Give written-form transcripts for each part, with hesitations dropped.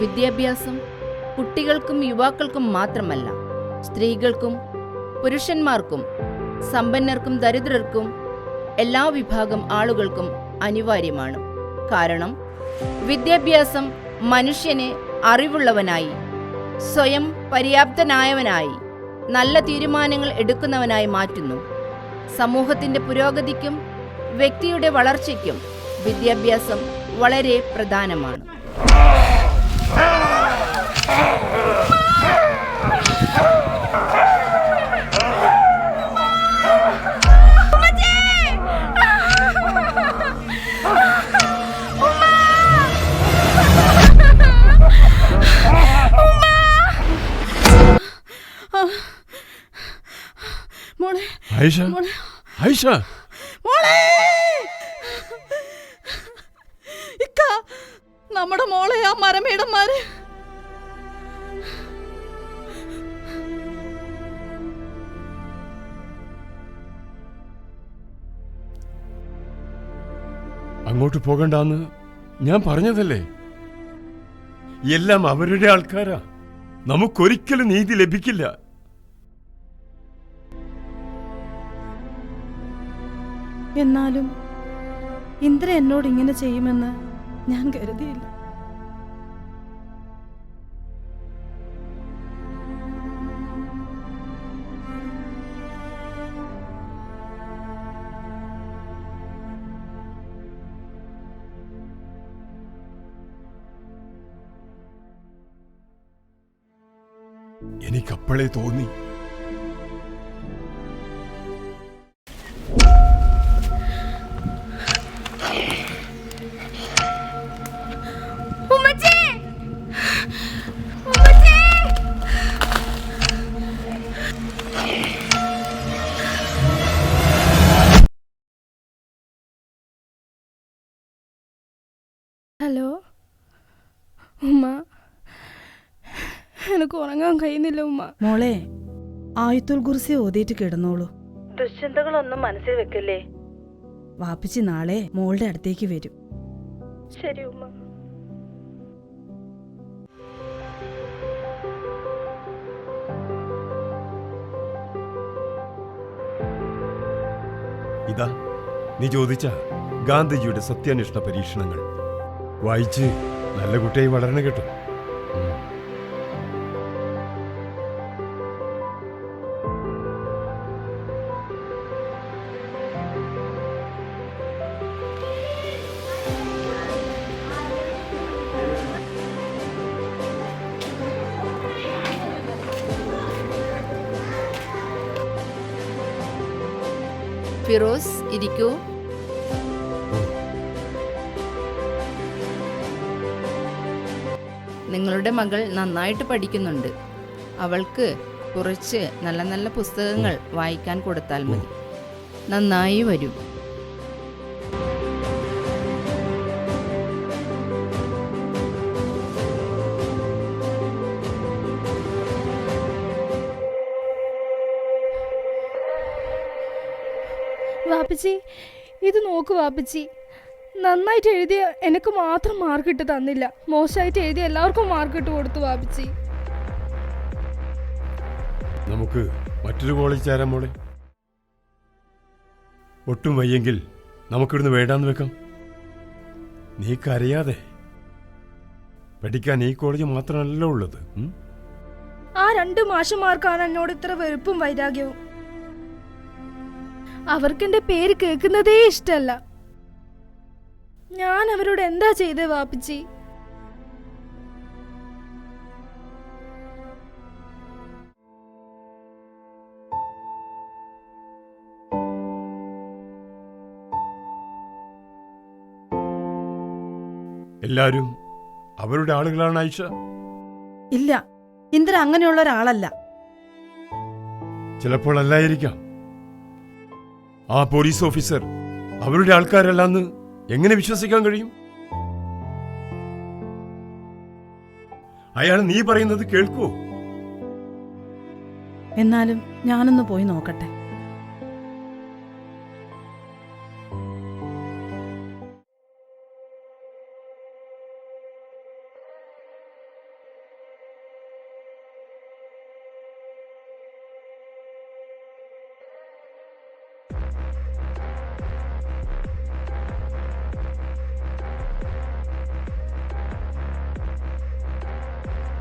വിദ്യാഭ്യാസം കുട്ടികൾക്കും യുവാക്കൾക്കും മാത്രമല്ല, സ്ത്രീകൾക്കും പുരുഷന്മാർക്കും സമ്പന്നർക്കും ദരിദ്രർക്കും എല്ലാ വിഭാഗം ആളുകൾക്കും അനിവാര്യമാണ്. കാരണം വിദ്യാഭ്യാസം മനുഷ്യനെ അറിവുള്ളവനായി, സ്വയം പര്യാപ്തനായവനായി, നല്ല തീരുമാനങ്ങൾ എടുക്കുന്നവനായി മാറ്റുന്നു. സമൂഹത്തിന്റെ പുരോഗതിക്കും വ്യക്തിയുടെ വളർച്ചയ്ക്കും വിദ്യാഭ്യാസം വളരെ പ്രധാനമാണ്. ആയിഷ, ആയിഷ, നമ്മുടെ മോളെ ആ മരമേടന്മാര് അങ്ങോട്ട് പോകണ്ടെന്ന് ഞാൻ പറഞ്ഞതല്ലേ. എല്ലാം അവരുടെ ആൾക്കാരാ. നമുക്കൊരിക്കലും നീതി ലഭിക്കില്ല. എന്നാലും ഇന്ദ്ര എന്നോട് ഇങ്ങനെ ചെയ്യുമെന്ന് ഞാൻ കരുതിയില്ല. എനിക്കപ്പോഴേ തോന്നി. ഹലോ ഉമ്മ, എനിക്ക് ഉറങ്ങാൻ കഴിയുന്നില്ല ഉമ്മ. മോളെ, ആയത്തുൽ കുർസി ഓതിയിട്ട് കിടന്നോളൂ. ദുശ്ചിന്തകളൊന്നും മനസ്സിൽ വെക്കല്ലേ. വാപ്പിച്ചി നാളെ മോളുടെ അടുത്തേക്ക് വരും. ശരി ഉമ്മ. ഇതാ നീ ചോദിച്ച ഗാന്ധിജിയുടെ സത്യാന്വേഷണ പരീക്ഷണങ്ങൾ വായിച്ച് നല്ല കുട്ടിയായി വളരണം കേട്ടോ. ഫിറോസ്, ഇരിക്കൂ. നിങ്ങളുടെ മകൾ നന്നായിട്ട് പഠിക്കുന്നുണ്ട്. അവൾക്ക് കുറച്ച് നല്ല നല്ല പുസ്തകങ്ങൾ വായിക്കാൻ കൊടുത്താൽ മതി. നന്നായി വരും. വാപ്പച്ചി, ഇത് നോക്കൂ വാപ്പച്ചി. നന്നായിട്ട് എഴുതിയ എനിക്ക് മാത്രം മാർക്കിട്ട് തന്നില്ല. മോശമായിട്ട് എഴുതിയ എല്ലാവർക്കും മാർക്കിട്ട് കൊടുത്തു വാപ്പച്ചി. നമുക്ക് മറ്റൊരു കോളേജ് ചേരാൻ മോളെ. ഒട്ടും വയ്യെങ്കിൽ നമുക്കിവിടുന്ന് വേണ്ടാന്ന് വെക്കാം. നീ കരയാതെ. പഠിക്കാൻ ഈ കോളേജ് മാത്രമല്ല ഉള്ളത്. ആ 2 മാഷന്മാർക്കാണ് എന്നോട് ഇത്ര വെറുപ്പും വൈരാഗ്യവും. അവർക്കെന്റെ പേര് കേൾക്കുന്നതേ ഇഷ്ടല്ല. ഞാൻ അവരോട് എന്താ ചെയ്തേ വാപ്പിച്ചി? എല്ലാരും അവരുടെ ആളുകളാണ് ആയിഷ. ഇല്ല, ഇന്ദ്ര അങ്ങനെയുള്ള ഒരാളല്ല. ചിലപ്പോൾ അല്ലായിരിക്കാം. ആ പോലീസ് ഓഫീസർ അവരുടെ ആൾക്കാരല്ലാന്ന് എങ്ങനെ വിശ്വസിക്കാൻ കഴിയും? അയാൾ നീ പറയുന്നത് കേൾക്കുവോ? എന്നാലും ഞാനൊന്ന് പോയി നോക്കട്ടെ.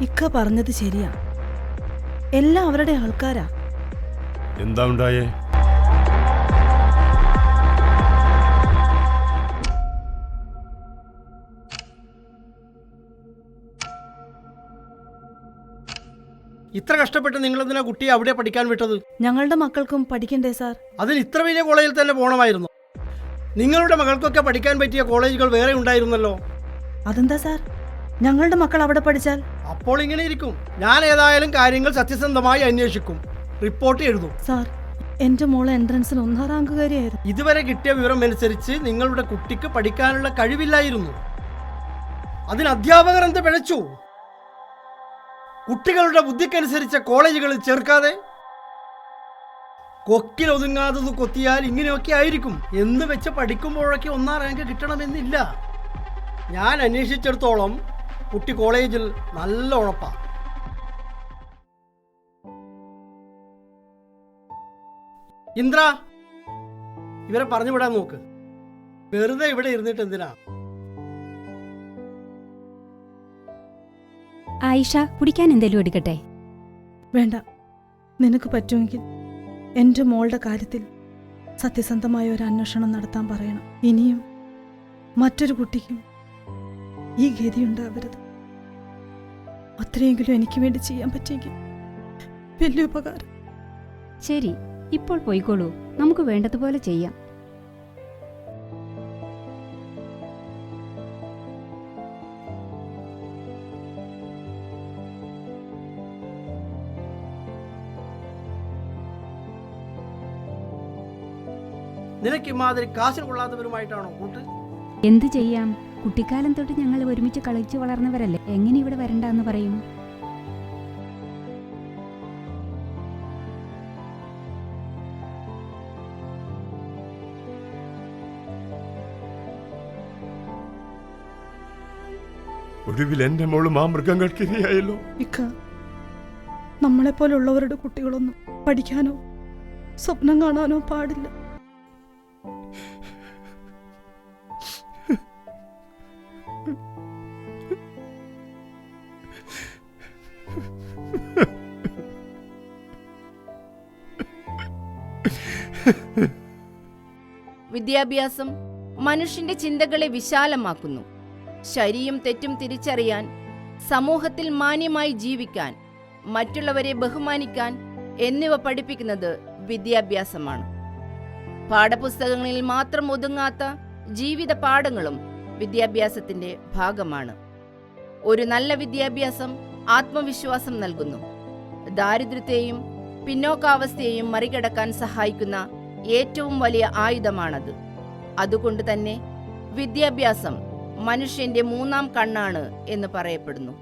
ഇക്ക പറഞ്ഞത് ശരിയാ. എല്ലാം അവരുടെ ആൾക്കാരാ. എന്താ ഉണ്ടായേ? ഇത്ര കഷ്ടപ്പെട്ട് നിങ്ങളെന്തിനാ കുട്ടിയെ അവിടെ പഠിക്കാൻ വിട്ടത്? ഞങ്ങളുടെ മക്കൾക്കും പഠിക്കണ്ടേ സാർ? അതിന് ഇത്ര വലിയ കോളേജിൽ തന്നെ പോകണമായിരുന്നു. നിങ്ങളുടെ മകൾക്കൊക്കെ പഠിക്കാൻ പറ്റിയ കോളേജുകൾ വേറെ ഉണ്ടായിരുന്നല്ലോ. അതെന്താ സാർ, ഞങ്ങളുടെ മക്കൾ അവിടെ പഠിച്ചാൽ? അപ്പോൾ ഇങ്ങനെ ഇരിക്കും. ഞാൻ ഏതായാലും കാര്യങ്ങൾ സത്യസന്ധമായി അന്വേഷിക്കും, റിപ്പോർട്ട് എഴുതും. സാർ, എന്റെ മോളെ എൻട്രൻസിൽ 1ാം റാങ്കുകാരിയായിരുന്നു. ഇതുവരെ കിട്ടിയ വിവരം അനുസരിച്ച് നിങ്ങളുടെ കുട്ടിക്ക് പഠിക്കാനുള്ള കഴിവില്ലായിരുന്നു. അതിന് അധ്യാപകർ എന്ത് പിഴച്ചു? കുട്ടികളുടെ ബുദ്ധിക്കനുസരിച്ച കോളേജുകളിൽ ചേർക്കാതെ കൊക്കിലൊതുങ്ങാത്തത് കൊത്തിയാൽ ഇങ്ങനെയൊക്കെ ആയിരിക്കും. എന്ന് വെച്ച് പഠിക്കുമ്പോഴൊക്കെ 1ാം റാങ്ക് കിട്ടണമെന്നില്ല. ഞാൻ അന്വേഷിച്ചിടത്തോളം കുട്ടി കോളേജിൽ നല്ല ഉഴപ്പാ. ഇന്ദ്ര, ഇവരെ പറഞ്ഞു വിടാൻ നോക്ക്. വെറുതെ ഇവിടെ ഇരുന്നിട്ട് എന്തിനാ? ആയിഷ, കുടിക്കാൻ എന്തെങ്കിലും എടുക്കട്ടെ? വേണ്ട, നിനക്ക് പറ്റുമെങ്കിൽ എന്റെ മോളുടെ കാര്യത്തിൽ സത്യസന്ധമായ ഒരു അന്വേഷണം നടത്താൻ പറയണം. ഇനിയും മറ്റൊരു കുട്ടിക്കും ഈ ഗതിയുണ്ടാവരുത്. അത്രയെങ്കിലും എനിക്ക് വേണ്ടി ചെയ്യാൻ പറ്റിയെങ്കിൽ വലിയ ഉപകാരം. ശരി, ഇപ്പോൾ പോയിക്കോളൂ. നമുക്ക് വേണ്ടതുപോലെ ചെയ്യാം. നിനക്ക് ഇമാതിരി കാശിന് കൊള്ളാത്തവരുമായിട്ടാണോ കൂട്ട്? എന്തു ചെയ്യാം? കുട്ടിക്കാലം തൊട്ട് ഞങ്ങൾ ഒരുമിച്ച് കളിച്ചു വളർന്നവരല്ലേ. എങ്ങനെ ഇവിടെ വരണ്ടെന്ന് പറയും? ഒടുവിൽ എന്റെ മോളും ആ മൃഗങ്ങൾക്കിരയായല്ലോ. ഇക്ക, നമ്മളെപ്പോലുള്ളവരുടെ കുട്ടികളൊന്നും പഠിക്കാനോ സ്വപ്നം കാണാനോ പാടില്ല. വിദ്യാഭ്യാസം മനുഷ്യന്റെ ചിന്തകളെ വിശാലമാക്കുന്നു. ശരിയും തെറ്റും തിരിച്ചറിയാൻ, സമൂഹത്തിൽ മാന്യമായി ജീവിക്കാൻ, മറ്റുള്ളവരെ ബഹുമാനിക്കാൻ എന്നിവ പഠിപ്പിക്കുന്നത് വിദ്യാഭ്യാസമാണ്. പാഠപുസ്തകങ്ങളിൽ മാത്രം ഒതുങ്ങാത്ത ജീവിത പാഠങ്ങളും വിദ്യാഭ്യാസത്തിന്റെ ഭാഗമാണ്. ഒരു നല്ല വിദ്യാഭ്യാസം ആത്മവിശ്വാസം നൽകുന്നു. ദാരിദ്ര്യത്തെയും പിന്നോക്കാവസ്ഥയെയും മറികടക്കാൻ സഹായിക്കുന്ന ഏറ്റവും വലിയ ആയുധമാണത്. അതുകൊണ്ട് തന്നെ വിദ്യാഭ്യാസം മനുഷ്യന്റെ 3ാം കണ്ണാണ് എന്ന് പറയപ്പെടുന്നു.